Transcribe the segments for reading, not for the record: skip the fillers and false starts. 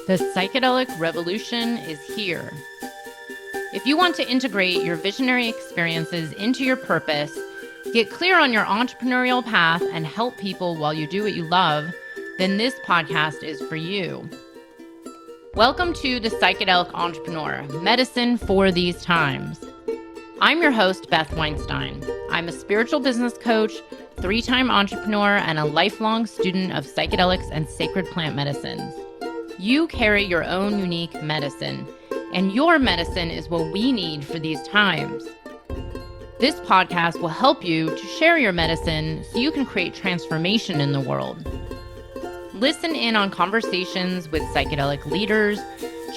The psychedelic revolution is here. If you want to integrate your visionary experiences into your purpose, get clear on your entrepreneurial path, and help people while you do what you love, then this podcast is for you. Welcome to The Psychedelic Entrepreneur, medicine for these times. I'm your host, Beth Weinstein. I'm a spiritual business coach, 3-time entrepreneur, and a lifelong student of psychedelics and sacred plant medicines. You carry your own unique medicine, and your medicine is what we need for these times. This podcast will help you to share your medicine so you can create transformation in the world. Listen in on conversations with psychedelic leaders,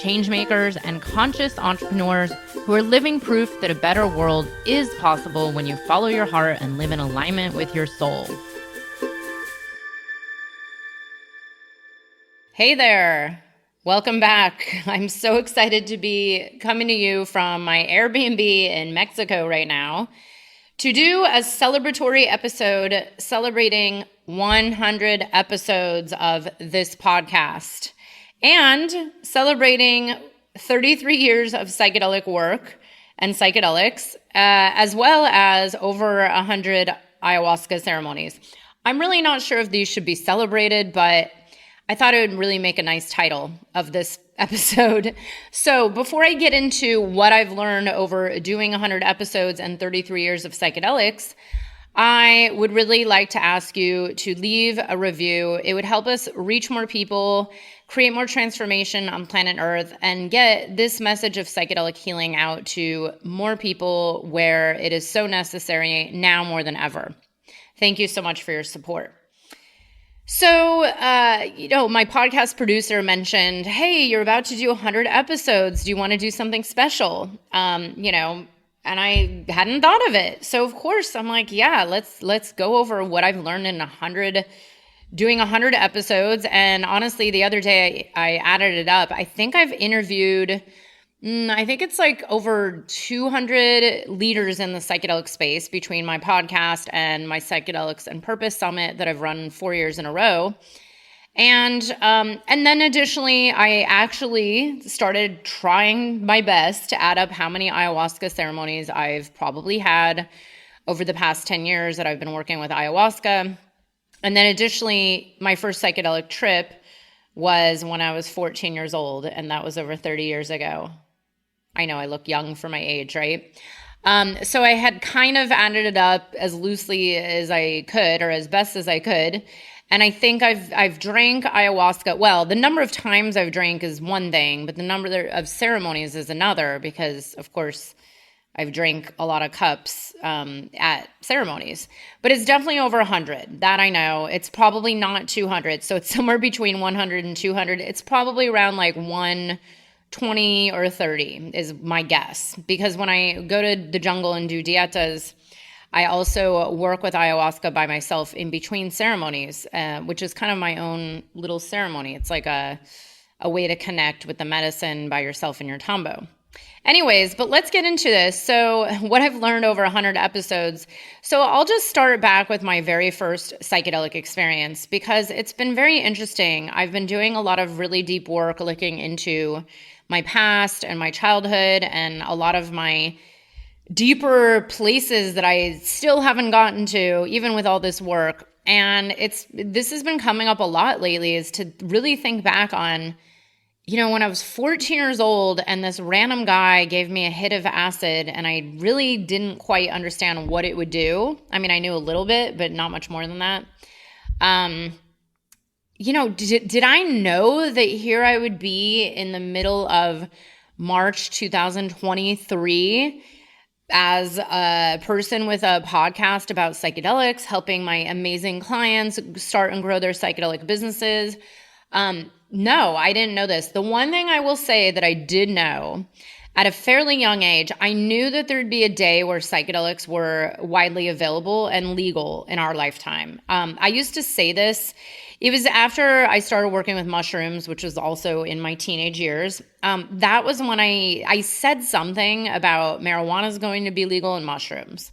changemakers, and conscious entrepreneurs who are living proof that a better world is possible when you follow your heart and live in alignment with your soul. Hey there. Welcome back. I'm so excited to be coming to you from my Airbnb in Mexico right now to do a celebratory episode celebrating 100 episodes of this podcast and celebrating 33 years of psychedelic work and psychedelics, as well as over 100 ayahuasca ceremonies. I'm really not sure if these should be celebrated, but I thought it would really make a nice title of this episode. So before I get into what I've learned over doing 100 episodes and 33 years of psychedelics, I would really like to ask you to leave a review. It would help us reach more people, create more transformation on planet Earth, and get this message of psychedelic healing out to more people where it is so necessary now more than ever. Thank you so much for your support. So, my podcast producer mentioned, hey, you're about to do 100 episodes. Do you want to do something special? And I hadn't thought of it. So, of course, I'm like, yeah, let's go over what I've learned in doing 100 episodes. And honestly, the other day I added it up. I think I've interviewed, I think it's like over 200 leaders in the psychedelic space between my podcast and my Psychedelics and Purpose Summit that I've run 4 years in a row. And then additionally, I actually started trying my best to add up how many ayahuasca ceremonies I've probably had over the past 10 years that I've been working with ayahuasca. And then additionally, my first psychedelic trip was when I was 14 years old, and that was over 30 years ago. I know I look young for my age, right? So I had kind of added it up as loosely as I could, or as best as I could. And I think I've drank ayahuasca. Well, the number of times I've drank is one thing, but the number of ceremonies is another, because of course I've drank a lot of cups at ceremonies. But it's definitely over 100. That I know. It's probably not 200. So it's somewhere between 100 and 200. It's probably around like 120 or 30 is my guess. Because when I go to the jungle and do dietas, I also work with ayahuasca by myself in between ceremonies, which is kind of my own little ceremony. It's like a way to connect with the medicine by yourself in your tambo. Anyways, but let's get into this. So what I've learned over 100 episodes. So I'll just start back with my very first psychedelic experience, because it's been very interesting. I've been doing a lot of really deep work looking into my past and my childhood and a lot of my deeper places that I still haven't gotten to, even with all this work. And this has been coming up a lot lately, is to really think back on, when I was 14 years old and this random guy gave me a hit of acid and I really didn't quite understand what it would do. I mean, I knew a little bit, but not much more than that. Did I know that here I would be in the middle of March 2023 as a person with a podcast about psychedelics, helping my amazing clients start and grow their psychedelic businesses? No, I didn't know this. The one thing I will say that I did know at a fairly young age, I knew that there'd be a day where psychedelics were widely available and legal in our lifetime. I used to say this. It was after I started working with mushrooms, which was also in my teenage years. That was when I said something about marijuana is going to be legal and mushrooms,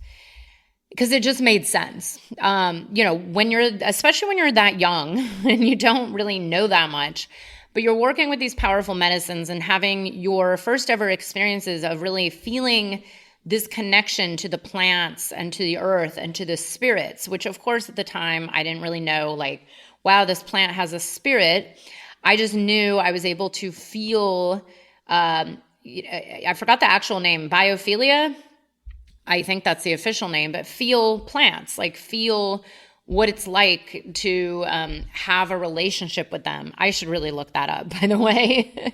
because it just made sense. Especially when you're that young and you don't really know that much. but you're working with these powerful medicines and having your first ever experiences of really feeling this connection to the plants and to the earth and to the spirits, which of course at the time I didn't really know, like, wow, this plant has a spirit. I just knew I was able to feel, I forgot the actual name, Biophilia. I think that's the official name, but feel plants, like feel what it's like to have a relationship with them. I should really look that up, by the way.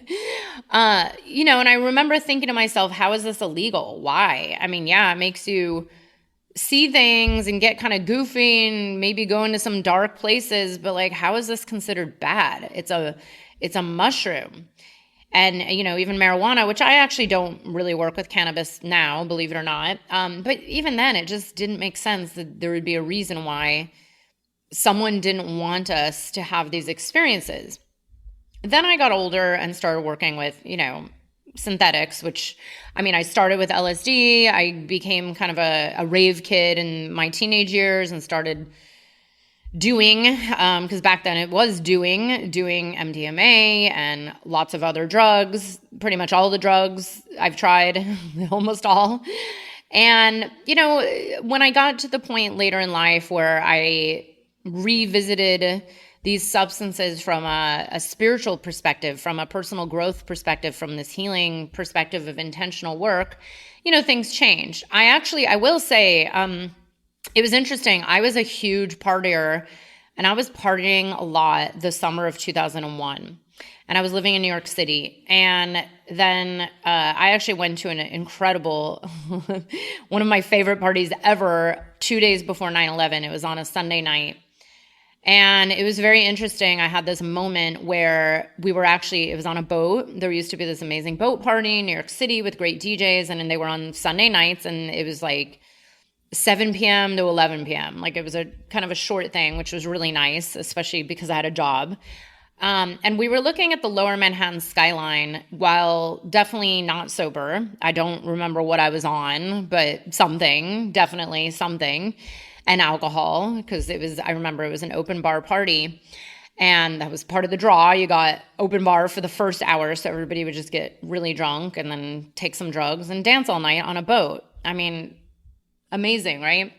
And I remember thinking to myself, how is this illegal? Why? I mean, yeah, it makes you see things and get kind of goofy and maybe go into some dark places, but like, how is this considered bad? It's a mushroom. And, even marijuana, which I actually don't really work with cannabis now, believe it or not. But even then, it just didn't make sense that there would be a reason why someone didn't want us to have these experiences. Then I got older and started working with, synthetics, which, I started with LSD. I became kind of a rave kid in my teenage years and started doing, because back then it was doing MDMA and lots of other drugs, pretty much all the drugs I've tried, almost all. And, when I got to the point later in life where I revisited these substances from a spiritual perspective, from a personal growth perspective, from this healing perspective of intentional work, things changed. I will say, it was interesting. I was a huge partier, and I was partying a lot the summer of 2001. And I was living in New York City. And then I actually went to an incredible, one of my favorite parties ever, 2 days before 9/11. It was on a Sunday night. And it was very interesting. I had this moment where it was on a boat. There used to be this amazing boat party in New York City with great DJs. And then they were on Sunday nights, and it was like 7 p.m. to 11 p.m. Like, it was a kind of a short thing, which was really nice, especially because I had a job. And we were looking at the lower Manhattan skyline while definitely not sober. I don't remember what I was on, but definitely something, and alcohol, because I remember it was an open bar party. And that was part of the draw. You got open bar for the first hour, so everybody would just get really drunk and then take some drugs and dance all night on a boat. Amazing, right?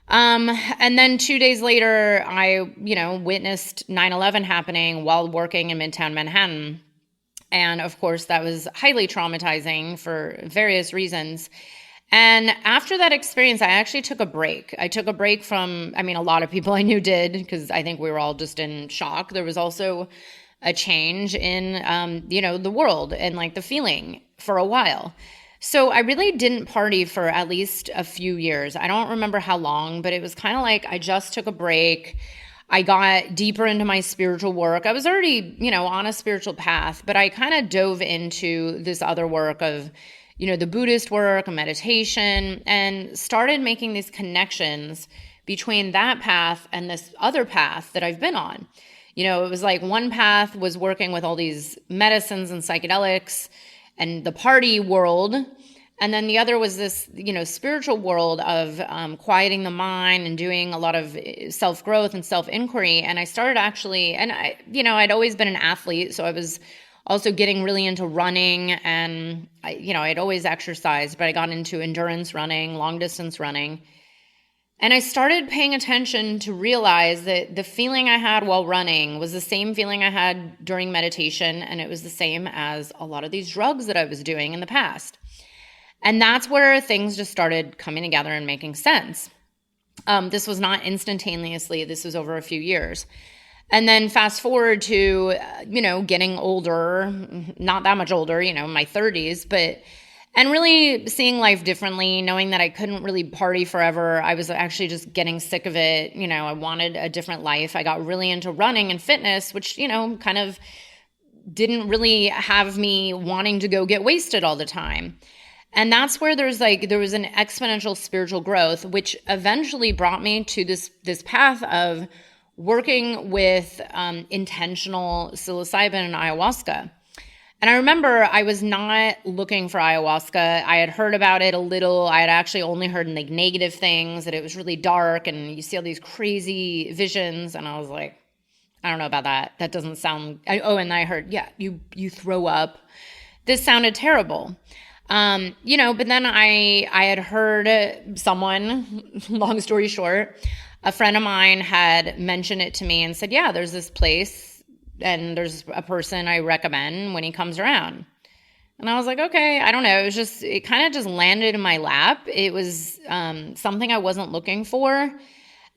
And then 2 days later, I, witnessed 9/11 happening while working in Midtown Manhattan. And of course, that was highly traumatizing for various reasons. And after that experience, I actually took a break. I took a break from, a lot of people I knew did, because I think we were all just in shock. There was also a change in, the world and like the feeling for a while. So I really didn't party for at least a few years. I don't remember how long, but it was kind of like I just took a break. I got deeper into my spiritual work. I was already, on a spiritual path, but I kind of dove into this other work of, the Buddhist work and meditation, and started making these connections between that path and this other path that I've been on. It was like one path was working with all these medicines and psychedelics and the party world. And then the other was this, spiritual world of quieting the mind and doing a lot of self-growth and self-inquiry. And I started I'd always been an athlete. So I was also getting really into running, and I'd always exercised, but I got into endurance running, long distance running. And I started paying attention to realize that the feeling I had while running was the same feeling I had during meditation, and it was the same as a lot of these drugs that I was doing in the past. And that's where things just started coming together and making sense. This was not instantaneously. This was over a few years. And then fast forward to, getting older, not that much older, my 30s, and really seeing life differently, knowing that I couldn't really party forever. I was actually just getting sick of it. I wanted a different life. I got really into running and fitness, which, kind of didn't really have me wanting to go get wasted all the time. And that's where there was an exponential spiritual growth, which eventually brought me to this path of working with intentional psilocybin and ayahuasca. And I remember I was not looking for ayahuasca. I had heard about it a little. I had actually only heard like negative things, that it was really dark and you see all these crazy visions. And I was like, I don't know about that. That doesn't sound, and I heard, yeah, you throw up. This sounded terrible. But then I had heard someone, long story short, a friend of mine had mentioned it to me and said, yeah, there's this place and there's a person I recommend when he comes around. And I was like, okay, I don't know. It kind of just landed in my lap. It was something I wasn't looking for.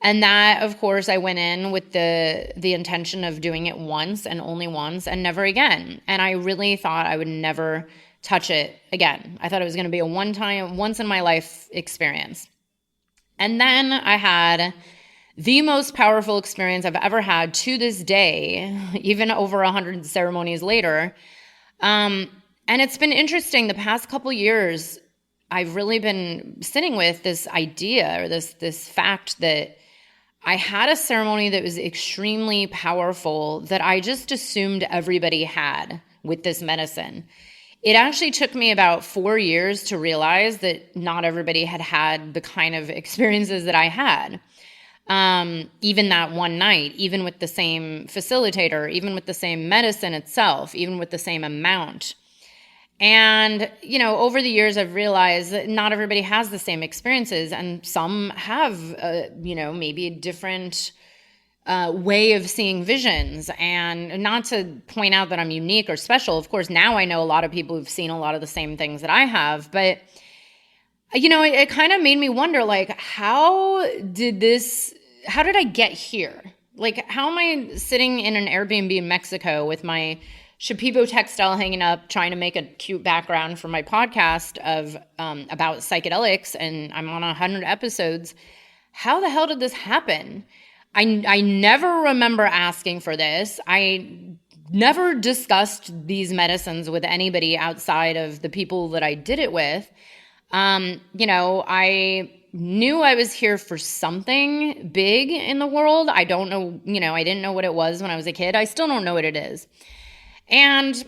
And that, of course, I went in with the intention of doing it once and only once and never again. And I really thought I would never touch it again. I thought it was going to be a once in my life experience. And then I had the most powerful experience I've ever had to this day, even over 100 ceremonies later. And it's been interesting. The past couple years, I've really been sitting with this idea or this fact that I had a ceremony that was extremely powerful that I just assumed everybody had with this medicine. It actually took me about 4 years to realize that not everybody had the kind of experiences that I had. Even that one night, even with the same facilitator, even with the same medicine itself, even with the same amount. And, over the years, I've realized that not everybody has the same experiences, and some have, maybe a different way of seeing visions. And not to point out that I'm unique or special. Of course, now I know a lot of people who've seen a lot of the same things that I have. But, it kind of made me wonder, like, how did I get here? Like, how am I sitting in an Airbnb in Mexico with my Shipibo textile hanging up, trying to make a cute background for my podcast about psychedelics, and I'm on 100 episodes. How the hell did this happen? I never remember asking for this. I never discussed these medicines with anybody outside of the people that I did it with. I knew I was here for something big in the world. I don't know, I didn't know what it was when I was a kid. I still don't know what it is. And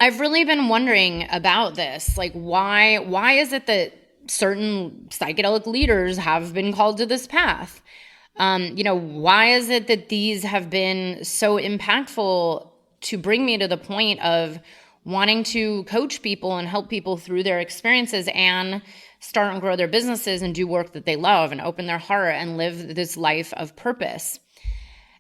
I've really been wondering about this. Like, why is it that certain psychedelic leaders have been called to this path? Why is it that these have been so impactful to bring me to the point of wanting to coach people and help people through their experiences and start and grow their businesses and do work that they love and open their heart and live this life of purpose?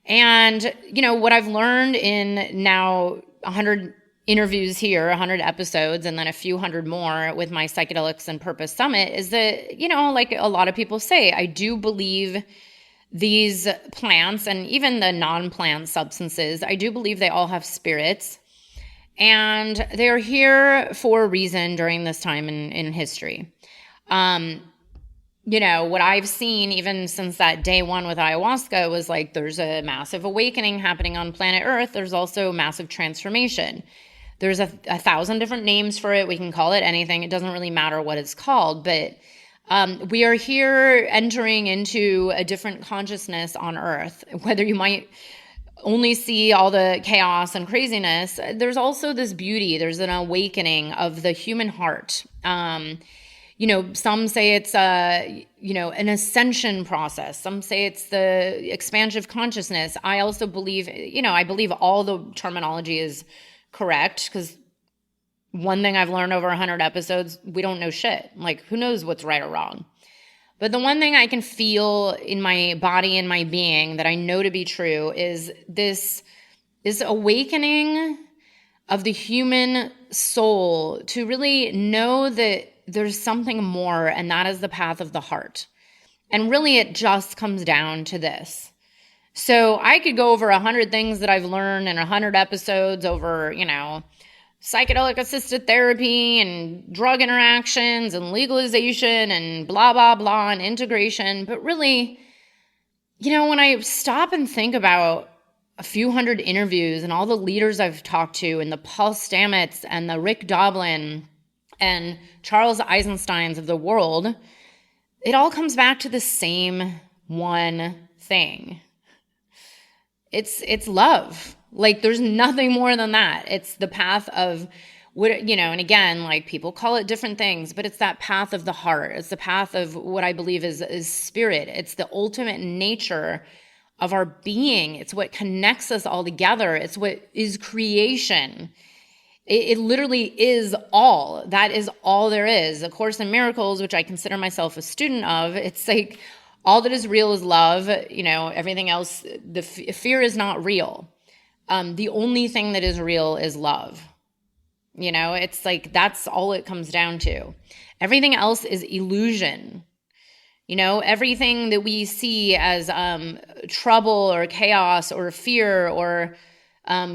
And, what I've learned in now 100 interviews here, 100 episodes, and then a few hundred more with my Psychedelics and Purpose Summit is that, like a lot of people say, I do believe these plants and even the non-plant substances, I do believe they all have spirits, and they're here for a reason during this time in history. What I've seen even since that day one with ayahuasca was like, there's a massive awakening happening on planet Earth. There's also massive transformation. There's a 1,000 different names for it. We can call it anything. It doesn't really matter what it's called, but we are here entering into a different consciousness on Earth. Whether you might only see all the chaos and craziness, there's also this beauty. There's an awakening of the human heart. Some say it's an ascension process. Some say it's the expansive consciousness. I also believe, I believe all the terminology is correct, because one thing I've learned over 100 episodes, we don't know shit. Like, who knows what's right or wrong? But the one thing I can feel in my body and my being that I know to be true is this awakening of the human soul to really know that there's something more, and that is the path of the heart. And really, it just comes down to this. So I could go over 100 things that I've learned in 100 episodes over, psychedelic assisted therapy and drug interactions and legalization and blah, blah, blah, and integration. But really, when I stop and think about a few hundred interviews and all the leaders I've talked to, and the Paul Stamets and the Rick Doblin and Charles Eisensteins of the world, it all comes back to the same one thing. It's love. Like, there's nothing more than that. It's the path of what, and again, like, people call it different things, but it's that path of the heart. It's the path of what I believe is spirit. It's the ultimate nature of our being. It's what connects us all together. It's what is creation. It literally is all. That is all there is. A Course in Miracles, which I consider myself a student of, it's like all that is real is love. Everything else, the fear is not real. The only thing that is real is love. It's like that's all it comes down to. Everything else is illusion. Everything that we see as trouble or chaos or fear or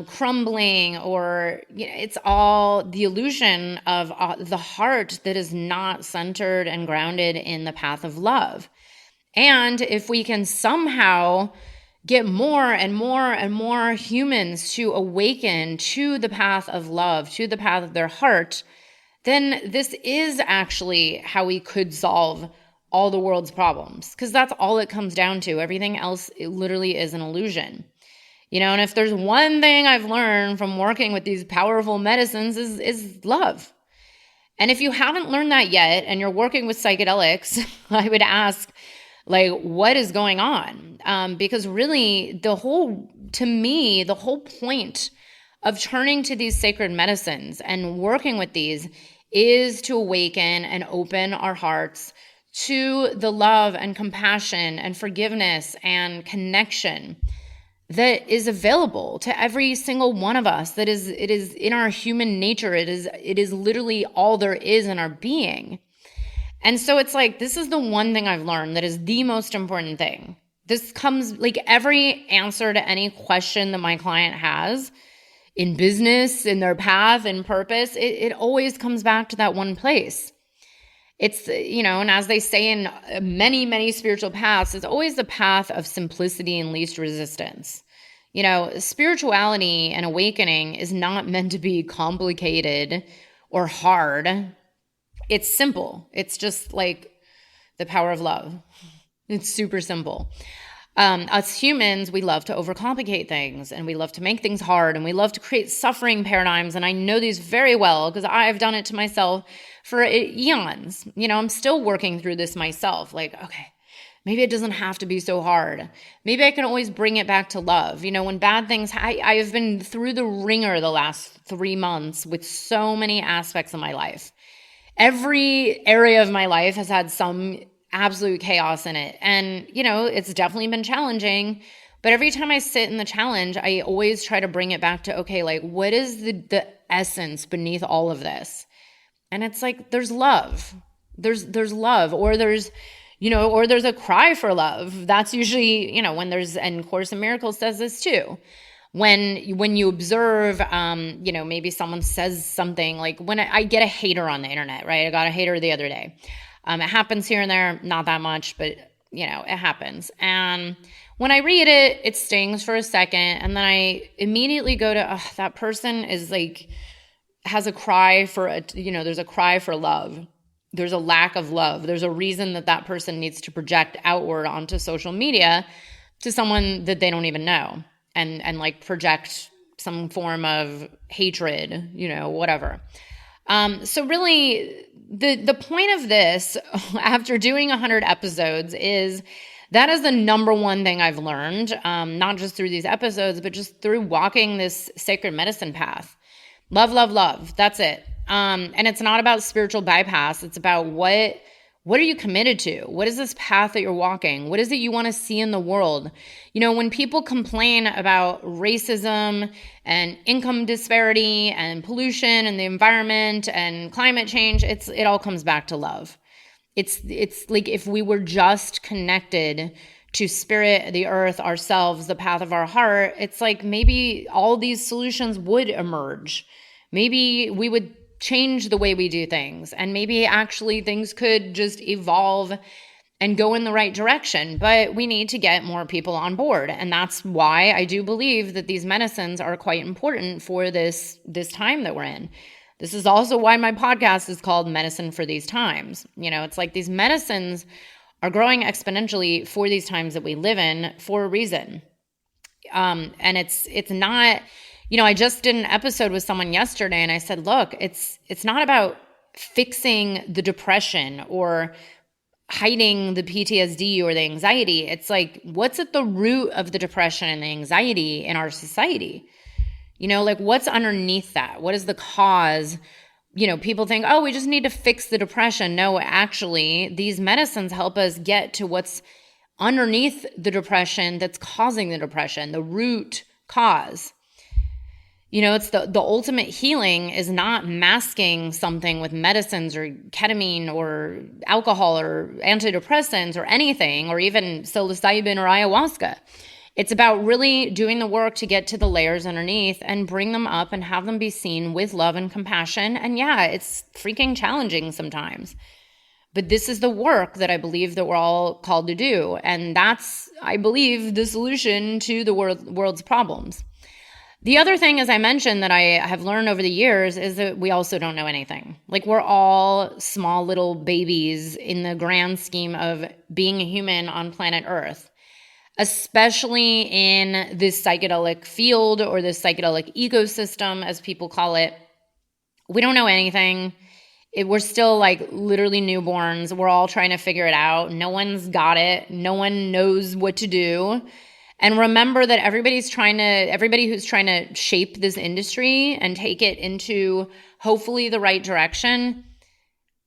crumbling or it's all the illusion of the heart that is not centered and grounded in the path of love. And if we can somehow get more and more and more humans to awaken to the path of love, to the path of their heart, then this is actually how we could solve all the world's problems, because that's all it comes down to. Everything else, it literally is an illusion. And if there's one thing I've learned from working with these powerful medicines is love. And if you haven't learned that yet and you're working with psychedelics, I would ask, what is going on? Because really the whole point of turning to these sacred medicines and working with these is to awaken and open our hearts to the love and compassion and forgiveness and connection that is available to every single one of us. It is in our human nature. It is literally all there is in our being. And so it's like, this is the one thing I've learned that is the most important thing. This comes every answer to any question that my client has in business, in their path and purpose, it always comes back to that one place. It's, and as they say in many, many spiritual paths, it's always the path of simplicity and least resistance. Spirituality and awakening is not meant to be complicated or hard. It's simple. It's just like the power of love. It's super simple. Us humans, we love to overcomplicate things and we love to make things hard and we love to create suffering paradigms. And I know these very well because I've done it to myself for eons. I'm still working through this myself. Okay, maybe it doesn't have to be so hard. Maybe I can always bring it back to love. When bad things, I have been through the ringer the last 3 months with so many aspects of my life. Every area of my life has had some absolute chaos in it. And, it's definitely been challenging. But every time I sit in the challenge, I always try to bring it back to, okay, what is the essence beneath all of this? And it's there's love. There's love, or there's a cry for love. That's usually, when there's, and Course in Miracles says this too. When you observe, maybe someone says something when I get a hater on the internet, right? I got a hater the other day. It happens here and there, not that much, but it happens. And when I read it, it stings for a second. And then I immediately go to, that person is has a cry for, there's a cry for love. There's a lack of love. There's a reason that person needs to project outward onto social media to someone that they don't even know and project some form of hatred, whatever. So really the point of this, after doing 100 episodes, is that is the number one thing I've learned, not just through these episodes, but just through walking this sacred medicine path. Love, love, love. That's it. And it's not about spiritual bypass. It's about what are you committed to? What is this path that you're walking? What is it you want to see in the world? When people complain about racism and income disparity and pollution and the environment and climate change, it all comes back to love. It's if we were just connected to spirit, the earth, ourselves, the path of our heart, it's maybe all these solutions would emerge. Maybe we would change the way we do things, and maybe actually things could just evolve and go in the right direction. But we need to get more people on board, and that's why I do believe that these medicines are quite important for this time that we're in. This is also why my podcast is called Medicine for These Times. It's these medicines are growing exponentially for these times that we live in for a reason. And it's not, I just did an episode with someone yesterday and I said, look, it's not about fixing the depression or hiding the PTSD or the anxiety. It's like, what's at the root of the depression and the anxiety in our society? Like what's underneath that? What is the cause? People think, oh, we just need to fix the depression. No, actually, these medicines help us get to what's underneath the depression that's causing the depression, the root cause. It's the ultimate healing is not masking something with medicines or ketamine or alcohol or antidepressants or anything, or even psilocybin or ayahuasca. It's about really doing the work to get to the layers underneath and bring them up and have them be seen with love and compassion. And yeah, it's freaking challenging sometimes. But this is the work that I believe that we're all called to do. And that's, I believe, the solution to the world's problems. The other thing, as I mentioned, that I have learned over the years is that we also don't know anything. Like we're all small little babies in the grand scheme of being a human on planet Earth, especially in this psychedelic field or this psychedelic ecosystem, as people call it. We don't know anything. We're still like literally newborns. We're all trying to figure it out. No one's got it. No one knows what to do. And remember that everybody who's trying to shape this industry and take it into hopefully the right direction,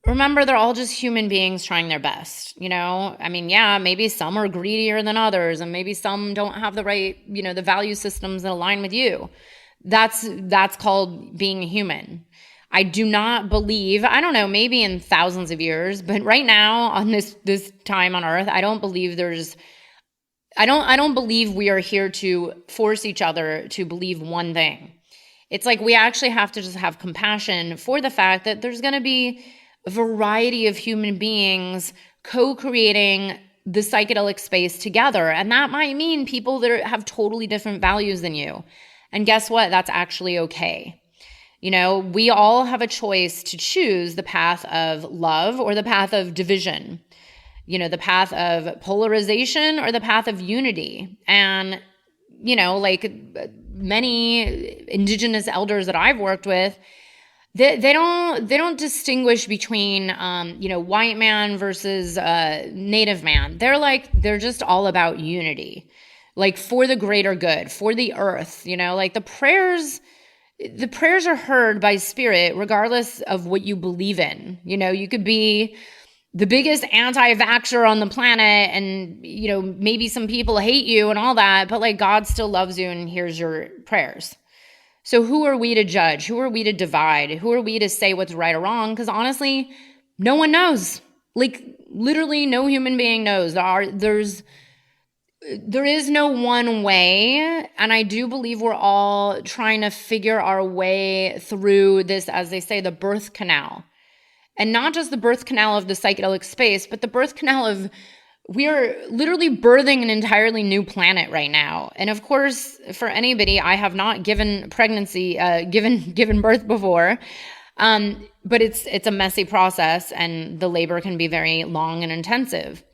remember they're all just human beings trying their best. I mean, yeah, maybe some are greedier than others, and maybe some don't have the right, the value systems that align with you. That's called being a human. I do not believe, I don't know, maybe in thousands of years, but right now on this time on Earth, I don't believe we are here to force each other to believe one thing. It's like we actually have to just have compassion for the fact that there's going to be a variety of human beings co-creating the psychedelic space together. And that might mean people that have totally different values than you. And guess what? That's actually okay. We all have a choice to choose the path of love or the path of division. The path of polarization or the path of unity. And, like many indigenous elders that I've worked with, they don't distinguish between, white man versus native man. They're just all about unity, like for the greater good, for the earth, like the prayers are heard by spirit regardless of what you believe in. You could be the biggest anti-vaxxer on the planet and, maybe some people hate you and all that, but like God still loves you and hears your prayers. So who are we to judge? Who are we to divide? Who are we to say what's right or wrong? Because honestly, no one knows. Like literally no human being knows. There is no one way. And I do believe we're all trying to figure our way through this, as they say, the birth canal. And not just the birth canal of the psychedelic space, but the birth canal of, we are literally birthing an entirely new planet right now. And of course, for anybody, I have not given birth before, but it's a messy process and the labor can be very long and intensive.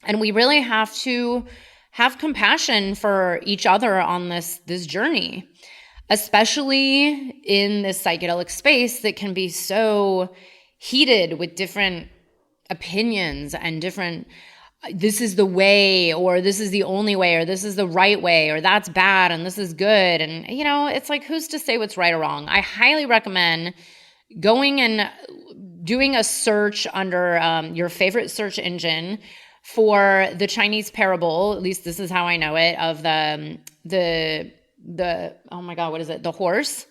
And we really have to have compassion for each other on this journey, especially in this psychedelic space that can be so heated with different opinions and different, this is the way, or this is the only way, or this is the right way, or that's bad and this is good. And, it's like, who's to say what's right or wrong? I highly recommend going and doing a search under your favorite search engine for the Chinese parable, at least this is how I know it, of the oh my God, what is it? The horse.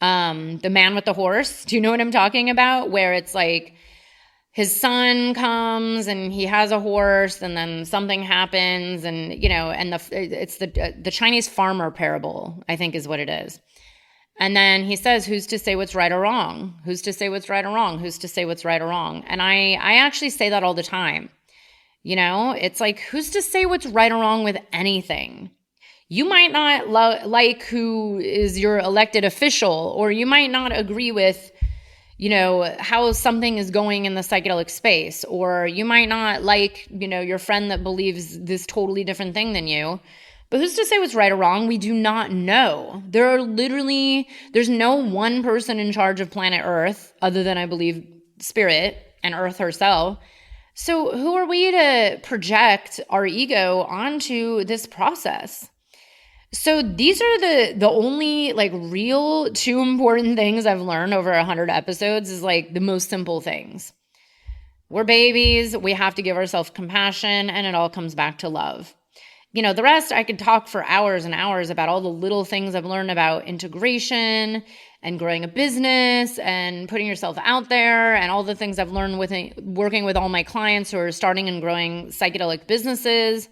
The man with the horse. Do you know what I'm talking about? Where it's like his son comes and he has a horse and then something happens and, and it's the Chinese farmer parable, I think is what it is. And then he says, who's to say what's right or wrong? Who's to say what's right or wrong? Who's to say what's right or wrong? And I actually say that all the time. It's like, who's to say what's right or wrong with anything? You might not like who is your elected official, or you might not agree with, how something is going in the psychedelic space, or you might not like, your friend that believes this totally different thing than you. But who's to say what's right or wrong? We do not know. There's no one person in charge of planet Earth, other than I believe Spirit and Earth herself, So who are we to project our ego onto this process? So these are the only like real two important things I've learned over 100 episodes is like the most simple things. We're babies, we have to give ourselves compassion, and it all comes back to love. The rest, I could talk for hours and hours about all the little things I've learned about integration and growing a business and putting yourself out there and all the things I've learned with working with all my clients who are starting and growing psychedelic businesses.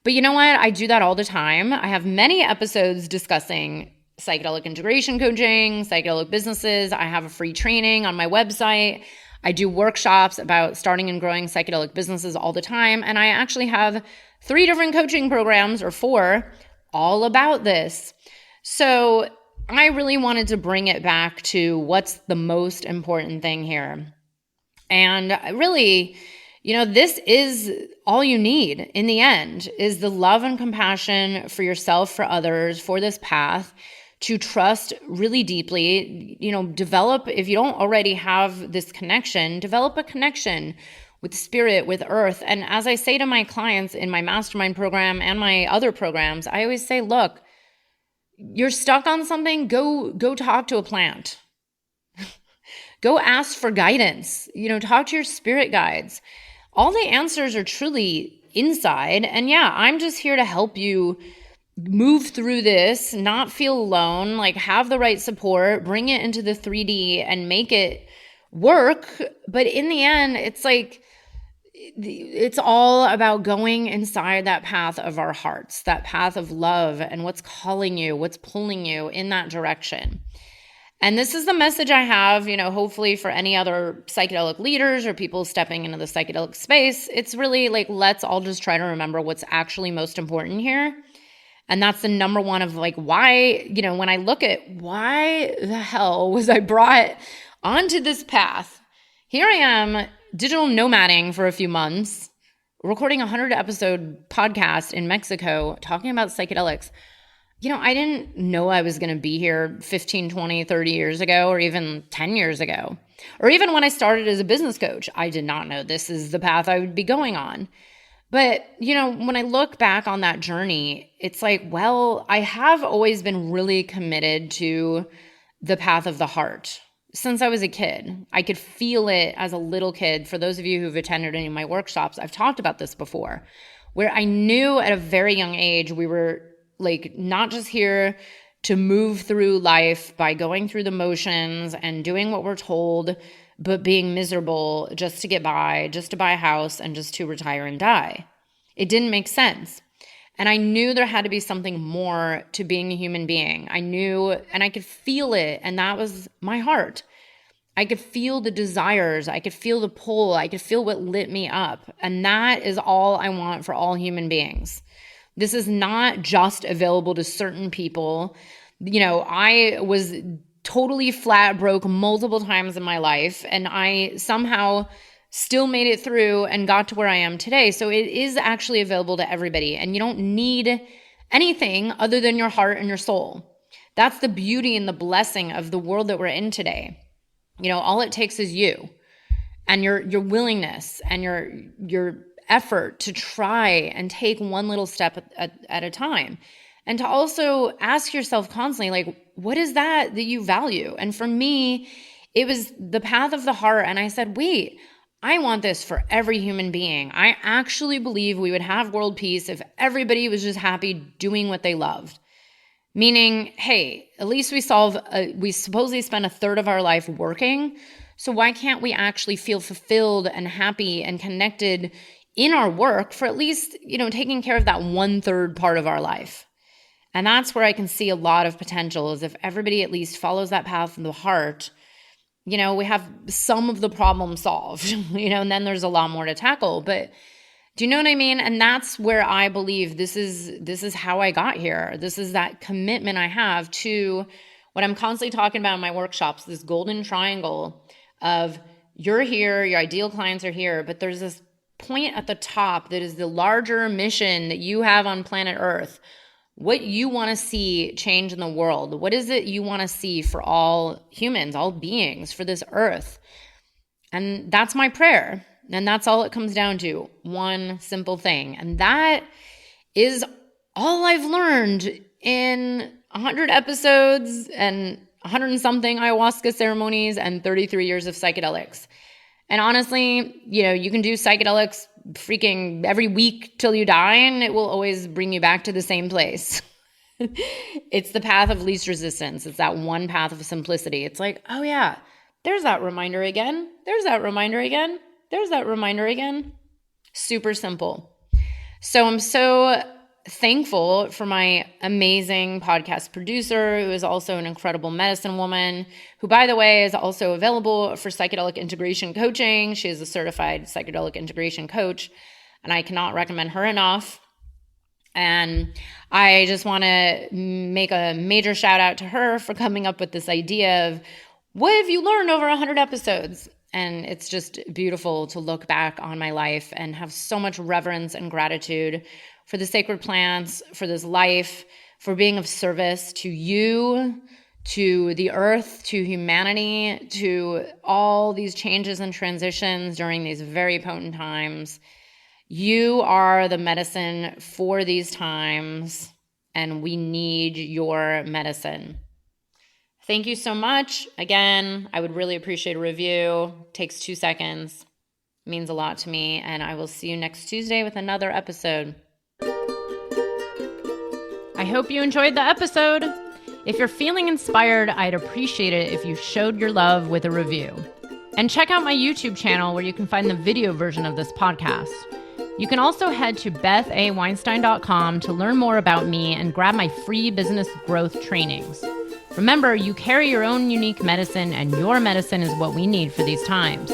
But you know what? I do that all the time. I have many episodes discussing psychedelic integration coaching, psychedelic businesses. I have a free training on my website. I do workshops about starting and growing psychedelic businesses all the time. And I actually have 3 different coaching programs, or 4, all about this. So I really wanted to bring it back to what's the most important thing here. And really, this is all you need in the end, is the love and compassion for yourself, for others, for this path, to trust really deeply, develop, if you don't already have this connection, develop a connection with spirit, with earth. And as I say to my clients in my mastermind program and my other programs, I always say, look, you're stuck on something, go talk to a plant. Go ask for guidance, talk to your spirit guides. All the answers are truly inside. And yeah, I'm just here to help you move through this, not feel alone, like have the right support, bring it into the 3D and make it work. But in the end, it's like, it's all about going inside that path of our hearts, that path of love and what's calling you, what's pulling you in that direction. And this is the message I have, hopefully for any other psychedelic leaders or people stepping into the psychedelic space. It's really like, let's all just try to remember what's actually most important here. And that's the number one of like, why, when I look at why the hell was I brought onto this path? Here I am, digital nomading for a few months, recording a 100-episode podcast in Mexico, talking about psychedelics. I didn't know I was going to be here 15, 20, 30 years ago, or even 10 years ago. Or even when I started as a business coach, I did not know this is the path I would be going on. But, when I look back on that journey, it's like, well, I have always been really committed to the path of the heart. Since I was a kid, I could feel it as a little kid. For those of you who've attended any of my workshops, I've talked about this before, where I knew at a very young age, we were like not just here to move through life by going through the motions and doing what we're told, but being miserable just to get by, just to buy a house, and just to retire and die. It didn't make sense. And I knew there had to be something more to being a human being. I knew, and I could feel it, and that was my heart. I could feel the desires. I could feel the pull. I could feel what lit me up. And that is all I want for all human beings. This is not just available to certain people. I was totally flat broke multiple times in my life, and I somehow still made it through and got to where I am today. So it is actually available to everybody, and you don't need anything other than your heart and your soul. That's the beauty and the blessing of the world that we're in today. All it takes is you and your willingness and your effort to try and take one little step at a time. And to also ask yourself constantly, like, what is that you value? And for me, it was the path of the heart. And I said, wait, I want this for every human being. I actually believe we would have world peace if everybody was just happy doing what they loved. Meaning, hey, at least we supposedly spend a third of our life working. So why can't we actually feel fulfilled and happy and connected in our work for at least, taking care of that 1/3 part of our life? And that's where I can see a lot of potential, is if everybody at least follows that path of the heart, we have some of the problem solved, and then there's a lot more to tackle. But do you know what I mean? And that's where I believe this is how I got here. This is that commitment I have to what I'm constantly talking about in my workshops, this golden triangle of you're here, your ideal clients are here, but there's this point at the top that is the larger mission that you have on planet Earth. What you want to see change in the world. What is it you want to see for all humans, all beings, for this earth? And that's my prayer. And that's all it comes down to. One simple thing. And that is all I've learned in 100 episodes and 100 and something ayahuasca ceremonies and 33 years of psychedelics. And honestly, you can do psychedelics freaking every week till you die, and it will always bring you back to the same place. It's the path of least resistance. It's that one path of simplicity. It's like, oh yeah, there's that reminder again. There's that reminder again. There's that reminder again. Super simple. So I'm so thankful for my amazing podcast producer, who is also an incredible medicine woman, who, by the way, is also available for psychedelic integration coaching. She is a certified psychedelic integration coach, and I cannot recommend her enough. And I just want to make a major shout out to her for coming up with this idea of what have you learned over 100 episodes? And it's just beautiful to look back on my life and have so much reverence and gratitude for the sacred plants, for this life, for being of service to you, to the earth, to humanity, to all these changes and transitions during these very potent times. You are the medicine for these times, and we need your medicine. Thank you so much. Again, I would really appreciate a review. It takes 2 seconds. It means a lot to me, and I will see you next Tuesday with another episode. I hope you enjoyed the episode. If you're feeling inspired, I'd appreciate it if you showed your love with a review. And check out my YouTube channel where you can find the video version of this podcast. You can also head to bethaweinstein.com to learn more about me and grab my free business growth trainings. Remember, you carry your own unique medicine, and your medicine is what we need for these times.